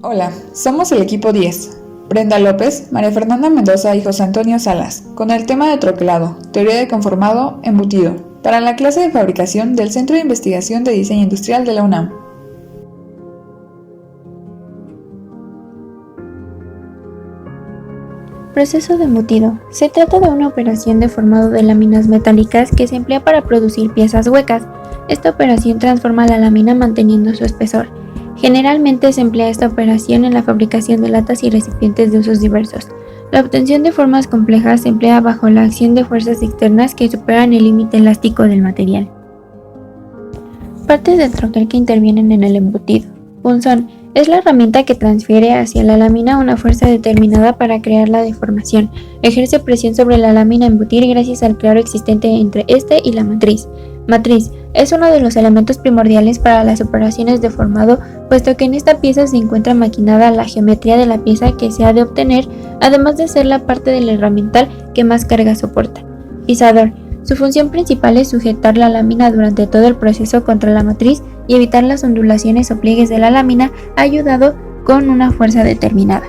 Hola, somos el equipo 10. Brenda López, María Fernanda Mendoza y José Antonio Salas, con el tema de troquelado, teoría de conformado, embutido, para la clase de fabricación del Centro de Investigación de Diseño Industrial de la UNAM. Proceso de embutido. Se trata de una operación de formado de láminas metálicas que se emplea para producir piezas huecas. Esta operación transforma la lámina manteniendo su espesor. Generalmente se emplea esta operación en la fabricación de latas y recipientes de usos diversos. La obtención de formas complejas se emplea bajo la acción de fuerzas externas que superan el límite elástico del material. Partes del troquel que intervienen en el embutido. Punzón. Es la herramienta que transfiere hacia la lámina una fuerza determinada para crear la deformación. Ejerce presión sobre la lámina a embutir gracias al claro existente entre este y la matriz. Matriz. Es uno de los elementos primordiales para las operaciones de formado, puesto que en esta pieza se encuentra maquinada la geometría de la pieza que se ha de obtener, además de ser la parte del herramental que más carga soporta. Pisador. Su función principal es sujetar la lámina durante todo el proceso contra la matriz y evitar las ondulaciones o pliegues de la lámina, ayudado con una fuerza determinada.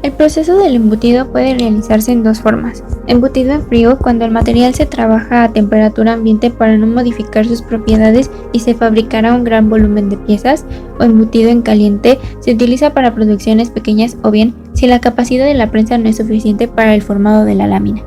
El proceso del embutido puede realizarse en dos formas: embutido en frío, cuando el material se trabaja a temperatura ambiente para no modificar sus propiedades y se fabricará un gran volumen de piezas, o embutido en caliente, se utiliza para producciones pequeñas o bien si la capacidad de la prensa no es suficiente para el formado de la lámina.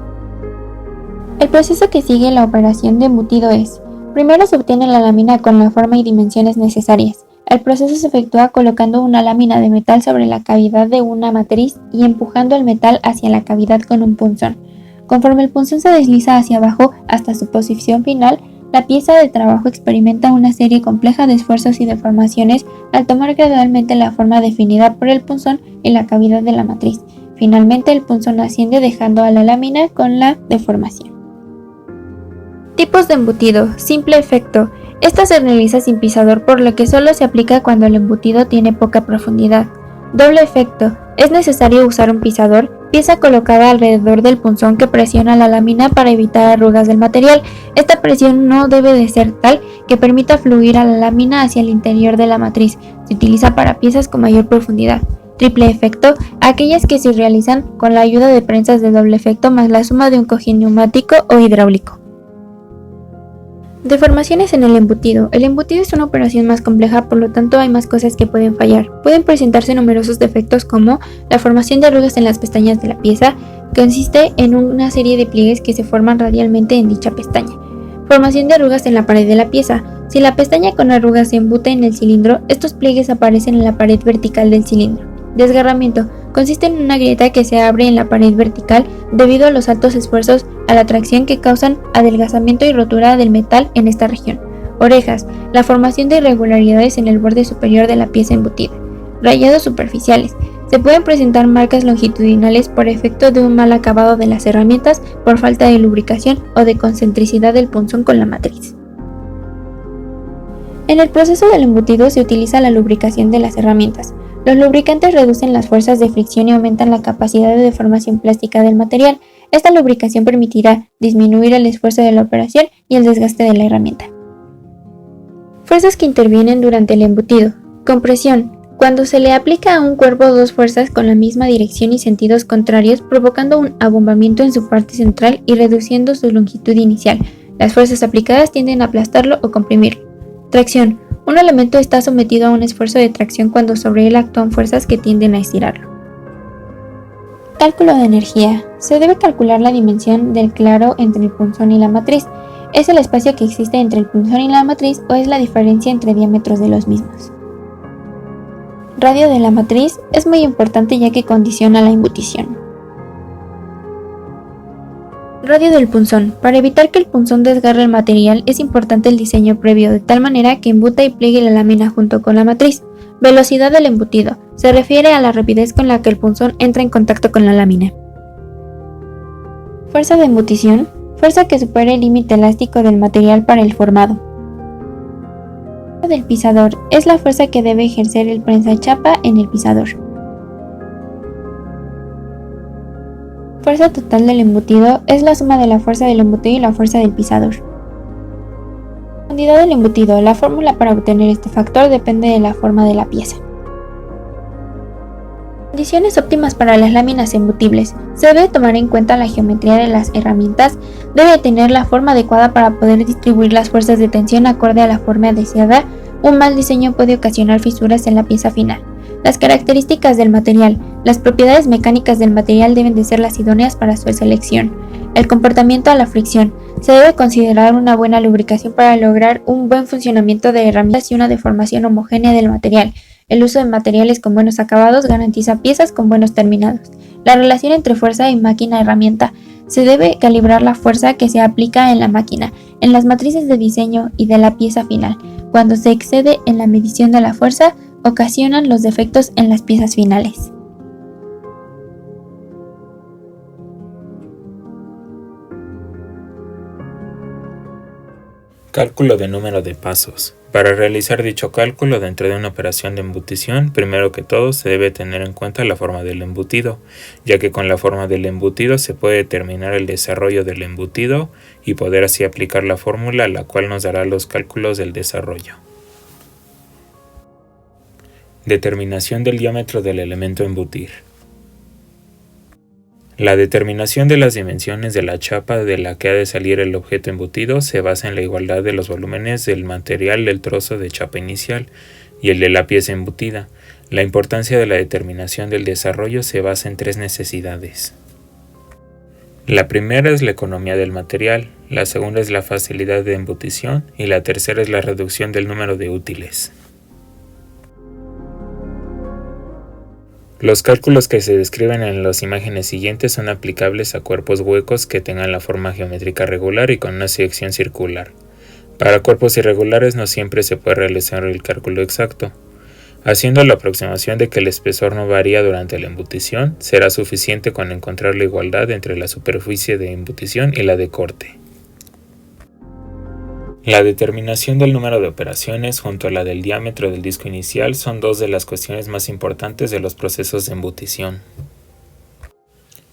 El proceso que sigue la operación de embutido es: primero se obtiene la lámina con la forma y dimensiones necesarias. El proceso se efectúa colocando una lámina de metal sobre la cavidad de una matriz y empujando el metal hacia la cavidad con un punzón. Conforme el punzón se desliza hacia abajo hasta su posición final, la pieza de trabajo experimenta una serie compleja de esfuerzos y deformaciones al tomar gradualmente la forma definida por el punzón en la cavidad de la matriz. Finalmente, el punzón asciende dejando a la lámina con la deformación. Tipos de embutido. Simple efecto. Esta se realiza sin pisador, por lo que solo se aplica cuando el embutido tiene poca profundidad. Doble efecto. Es necesario usar un pisador, pieza colocada alrededor del punzón que presiona la lámina para evitar arrugas del material. Esta presión no debe de ser tal que permita fluir a la lámina hacia el interior de la matriz. Se utiliza para piezas con mayor profundidad. Triple efecto. Aquellas que se realizan con la ayuda de prensas de doble efecto más la suma de un cojín neumático o hidráulico. Deformaciones en el embutido. El embutido es una operación más compleja, por lo tanto hay más cosas que pueden fallar. Pueden presentarse numerosos defectos como la formación de arrugas en las pestañas de la pieza, que consiste en una serie de pliegues que se forman radialmente en dicha pestaña. Formación de arrugas en la pared de la pieza. Si la pestaña con arrugas se embute en el cilindro, estos pliegues aparecen en la pared vertical del cilindro. Desgarramiento. Consiste en una grieta que se abre en la pared vertical debido a los altos esfuerzos a la tracción que causan adelgazamiento y rotura del metal en esta región. Orejas. La formación de irregularidades en el borde superior de la pieza embutida. Rayados superficiales. Se pueden presentar marcas longitudinales por efecto de un mal acabado de las herramientas, por falta de lubricación o de concentricidad del punzón con la matriz. En el proceso del embutido se utiliza la lubricación de las herramientas. Los lubricantes reducen las fuerzas de fricción y aumentan la capacidad de deformación plástica del material. Esta lubricación permitirá disminuir el esfuerzo de la operación y el desgaste de la herramienta. Fuerzas que intervienen durante el embutido. Compresión. Cuando se le aplica a un cuerpo dos fuerzas con la misma dirección y sentidos contrarios, provocando un abombamiento en su parte central y reduciendo su longitud inicial. Las fuerzas aplicadas tienden a aplastarlo o comprimirlo. Tracción. Un elemento está sometido a un esfuerzo de tracción cuando sobre él actúan fuerzas que tienden a estirarlo. Cálculo de energía. Se debe calcular la dimensión del claro entre el punzón y la matriz. ¿Es el espacio que existe entre el punzón y la matriz o es la diferencia entre diámetros de los mismos? Radio de la matriz es muy importante ya que condiciona la embutición. Radio del punzón. Para evitar que el punzón desgarre el material es importante el diseño previo, de tal manera que embuta y pliegue la lámina junto con la matriz. Velocidad del embutido. Se refiere a la rapidez con la que el punzón entra en contacto con la lámina. Fuerza de embutición. Fuerza que supera el límite elástico del material para el formado. Fuerza del pisador. Es la fuerza que debe ejercer el prensa-chapa en el pisador. Fuerza total del embutido es la suma de la fuerza del embutido y la fuerza del pisador. Profundidad del embutido. La fórmula para obtener este factor depende de la forma de la pieza. condiciones óptimas para las láminas embutibles. Se debe tomar en cuenta la geometría de las herramientas, debe tener la forma adecuada para poder distribuir las fuerzas de tensión acorde a la forma deseada. Un mal diseño puede ocasionar fisuras en la pieza final. Las características del material. Las propiedades mecánicas del material deben de ser las idóneas para su selección. El comportamiento a la fricción. Se debe considerar una buena lubricación para lograr un buen funcionamiento de herramientas y una deformación homogénea del material. El uso de materiales con buenos acabados garantiza piezas con buenos terminados. La relación entre fuerza y máquina-herramienta. Se debe calibrar la fuerza que se aplica en la máquina, en las matrices de diseño y de la pieza final. Cuando se excede en la medición de la fuerza, ocasionan los defectos en las piezas finales. Cálculo de número de pasos. Para realizar dicho cálculo dentro de una operación de embutición, primero que todo se debe tener en cuenta la forma del embutido, ya que con la forma del embutido se puede determinar el desarrollo del embutido y poder así aplicar la fórmula la cual nos dará los cálculos del desarrollo. Determinación del diámetro del elemento embutir. La determinación de las dimensiones de la chapa de la que ha de salir el objeto embutido se basa en la igualdad de los volúmenes del material del trozo de chapa inicial y el de la pieza embutida. La importancia de la determinación del desarrollo se basa en tres necesidades. La primera es la economía del material, la segunda es la facilidad de embutición y la tercera es la reducción del número de útiles. Los cálculos que se describen en las imágenes siguientes son aplicables a cuerpos huecos que tengan la forma geométrica regular y con una sección circular. Para cuerpos irregulares no siempre se puede realizar el cálculo exacto. Haciendo la aproximación de que el espesor no varía durante la embutición, será suficiente con encontrar la igualdad entre la superficie de embutición y la de corte. La determinación del número de operaciones junto a la del diámetro del disco inicial son dos de las cuestiones más importantes de los procesos de embutición.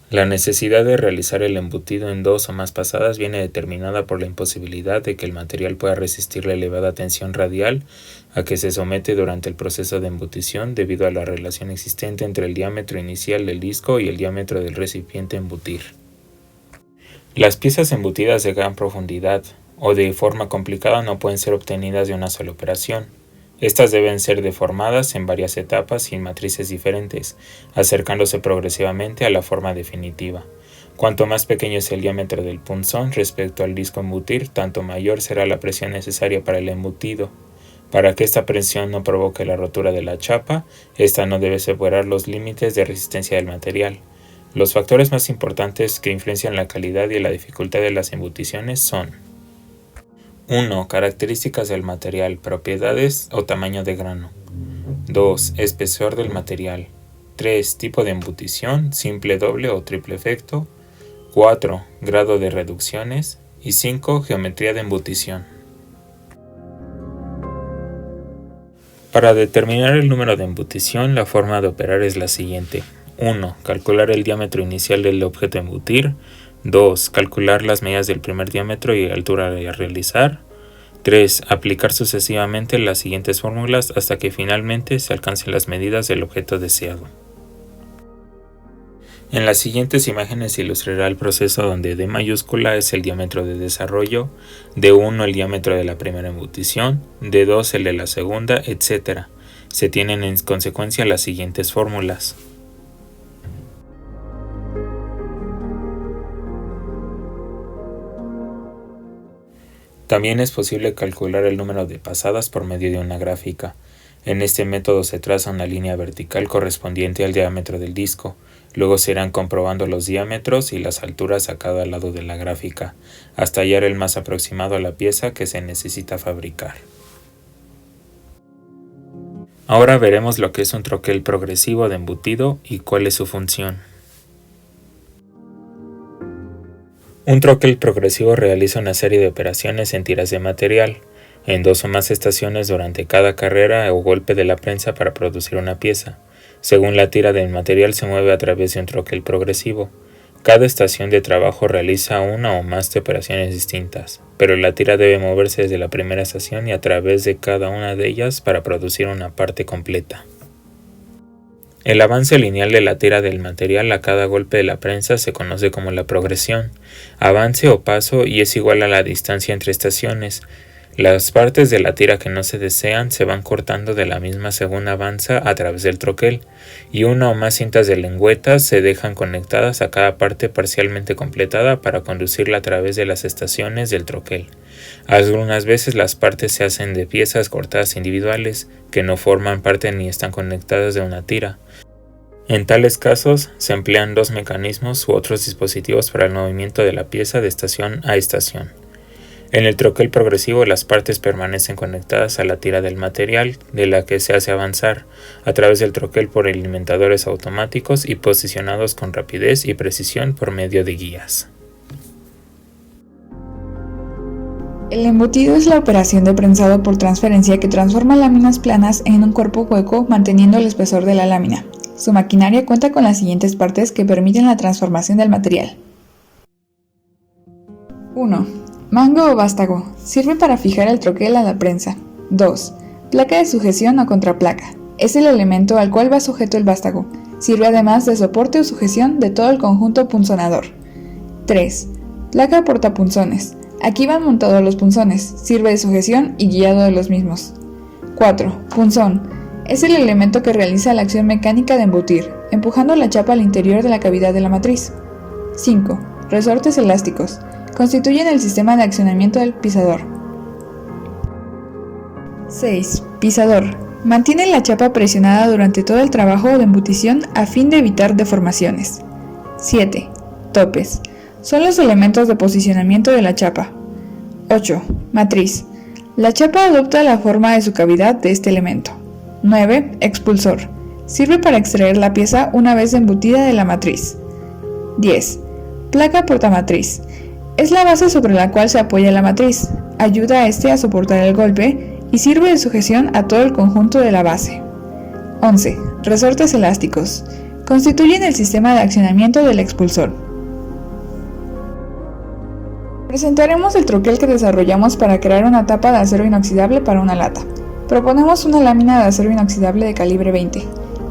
La necesidad de realizar el embutido en dos o más pasadas viene determinada por la imposibilidad de que el material pueda resistir la elevada tensión radial a que se somete durante el proceso de embutición debido a la relación existente entre el diámetro inicial del disco y el diámetro del recipiente a embutir. Las piezas embutidas de gran profundidad o de forma complicada no pueden ser obtenidas de una sola operación. Estas deben ser deformadas en varias etapas y en matrices diferentes, acercándose progresivamente a la forma definitiva. Cuanto más pequeño es el diámetro del punzón respecto al disco a embutir, tanto mayor será la presión necesaria para el embutido. Para que esta presión no provoque la rotura de la chapa, esta no debe superar los límites de resistencia del material. Los factores más importantes que influencian la calidad y la dificultad de las embuticiones son: 1. Características del material, propiedades o tamaño de grano. 2. Espesor del material. 3. Tipo de embutición, simple, doble o triple efecto. 4. Grado de reducciones. Y 5. Geometría de embutición. Para determinar el número de embutición, la forma de operar es la siguiente. 1. Calcular el diámetro inicial del objeto a embutir. 2. Calcular las medidas del primer diámetro y altura a realizar. 3. Aplicar sucesivamente las siguientes fórmulas hasta que finalmente se alcancen las medidas del objeto deseado. En las siguientes imágenes se ilustrará el proceso donde D mayúscula es el diámetro de desarrollo, D1 el diámetro de la primera embutición, D2 el de la segunda, etc. Se tienen en consecuencia las siguientes fórmulas. También es posible calcular el número de pasadas por medio de una gráfica. En este método se traza una línea vertical correspondiente al diámetro del disco. Luego se irán comprobando los diámetros y las alturas a cada lado de la gráfica, hasta hallar el más aproximado a la pieza que se necesita fabricar. Ahora veremos lo que es un troquel progresivo de embutido y cuál es su función. Un troquel progresivo realiza una serie de operaciones en tiras de material, en dos o más estaciones durante cada carrera o golpe de la prensa para producir una pieza. Según la tira del material se mueve a través de un troquel progresivo. Cada estación de trabajo realiza una o más de operaciones distintas, pero la tira debe moverse desde la primera estación y a través de cada una de ellas para producir una parte completa. El avance lineal de la tira del material a cada golpe de la prensa se conoce como la progresión, avance o paso, y es igual a la distancia entre estaciones. Las partes de la tira que no se desean se van cortando de la misma según avanza a través del troquel, y una o más cintas de lengüetas se dejan conectadas a cada parte parcialmente completada para conducirla a través de las estaciones del troquel. Algunas veces las partes se hacen de piezas cortadas individuales, que no forman parte ni están conectadas de una tira. En tales casos, se emplean dos mecanismos u otros dispositivos para el movimiento de la pieza de estación a estación. En el troquel progresivo, las partes permanecen conectadas a la tira del material de la que se hace avanzar a través del troquel por alimentadores automáticos y posicionados con rapidez y precisión por medio de guías. El embutido es la operación de prensado por transferencia que transforma láminas planas en un cuerpo hueco manteniendo el espesor de la lámina. Su maquinaria cuenta con las siguientes partes que permiten la transformación del material. 1. Mango o vástago. Sirve para fijar el troquel a la prensa. 2. Placa de sujeción o contraplaca. Es el elemento al cual va sujeto el vástago. Sirve además de soporte o sujeción de todo el conjunto punzonador. 3. Placa portapunzones. Aquí van montados los punzones. Sirve de sujeción y guiado de los mismos. 4. Punzón. Es el elemento que realiza la acción mecánica de embutir, empujando la chapa al interior de la cavidad de la matriz. 5. Resortes elásticos. Constituyen el sistema de accionamiento del pisador. 6. Pisador. Mantiene la chapa presionada durante todo el trabajo de embutición a fin de evitar deformaciones. 7. Topes. Son los elementos de posicionamiento de la chapa. 8. Matriz. La chapa adopta la forma de su cavidad de este elemento. 9. Expulsor. Sirve para extraer la pieza una vez embutida de la matriz. 10. Placa portamatriz. Es la base sobre la cual se apoya la matriz. Ayuda a este a soportar el golpe y sirve de sujeción a todo el conjunto de la base. 11. Resortes elásticos. Constituyen el sistema de accionamiento del expulsor. Presentaremos el troquel que desarrollamos para crear una tapa de acero inoxidable para una lata. Proponemos una lámina de acero inoxidable de calibre 20.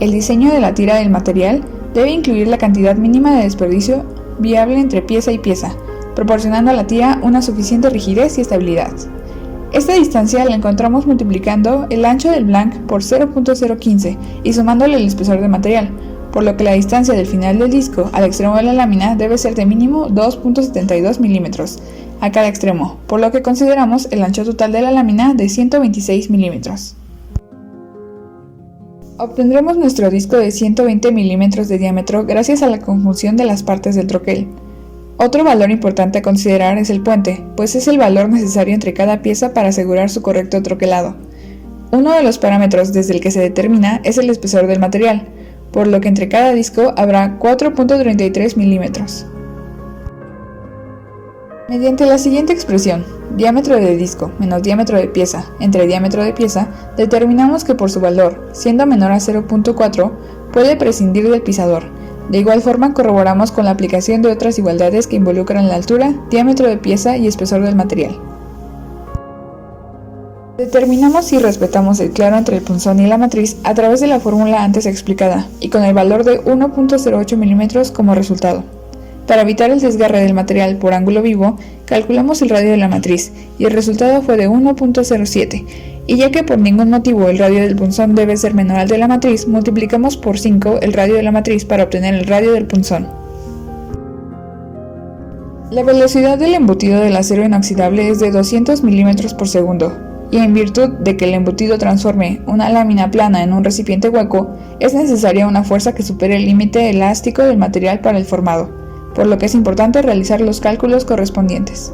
El diseño de la tira del material debe incluir la cantidad mínima de desperdicio viable entre pieza y pieza, proporcionando a la tira una suficiente rigidez y estabilidad. Esta distancia la encontramos multiplicando el ancho del blank por 0.015 y sumándole el espesor del material, por lo que la distancia del final del disco al extremo de la lámina debe ser de mínimo 2.72 milímetros a cada extremo, por lo que consideramos el ancho total de la lámina de 126 milímetros. Obtendremos nuestro disco de 120 milímetros de diámetro gracias a la conjunción de las partes del troquel. Otro valor importante a considerar es el puente, pues es el valor necesario entre cada pieza para asegurar su correcto troquelado. Uno de los parámetros desde el que se determina es el espesor del material, por lo que entre cada disco habrá 4.33 milímetros. Mediante la siguiente expresión, diámetro de disco menos diámetro de pieza entre diámetro de pieza, determinamos que por su valor, siendo menor a 0.4, puede prescindir del pisador. De igual forma, corroboramos con la aplicación de otras igualdades que involucran la altura, diámetro de pieza y espesor del material. Determinamos si respetamos el claro entre el punzón y la matriz a través de la fórmula antes explicada, y con el valor de 1.08 milímetros como resultado. Para evitar el desgarre del material por ángulo vivo, calculamos el radio de la matriz, y el resultado fue de 1.07, y ya que por ningún motivo el radio del punzón debe ser menor al de la matriz, multiplicamos por 5 el radio de la matriz para obtener el radio del punzón. La velocidad del embutido del acero inoxidable es de 200 milímetros por segundo, y en virtud de que el embutido transforme una lámina plana en un recipiente hueco, es necesaria una fuerza que supere el límite elástico del material para el formado, por lo que es importante realizar los cálculos correspondientes.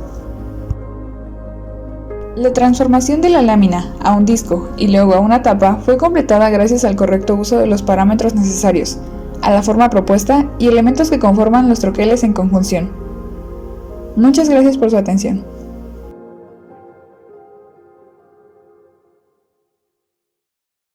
La transformación de la lámina a un disco y luego a una tapa fue completada gracias al correcto uso de los parámetros necesarios, a la forma propuesta y elementos que conforman los troqueles en conjunción. Muchas gracias por su atención.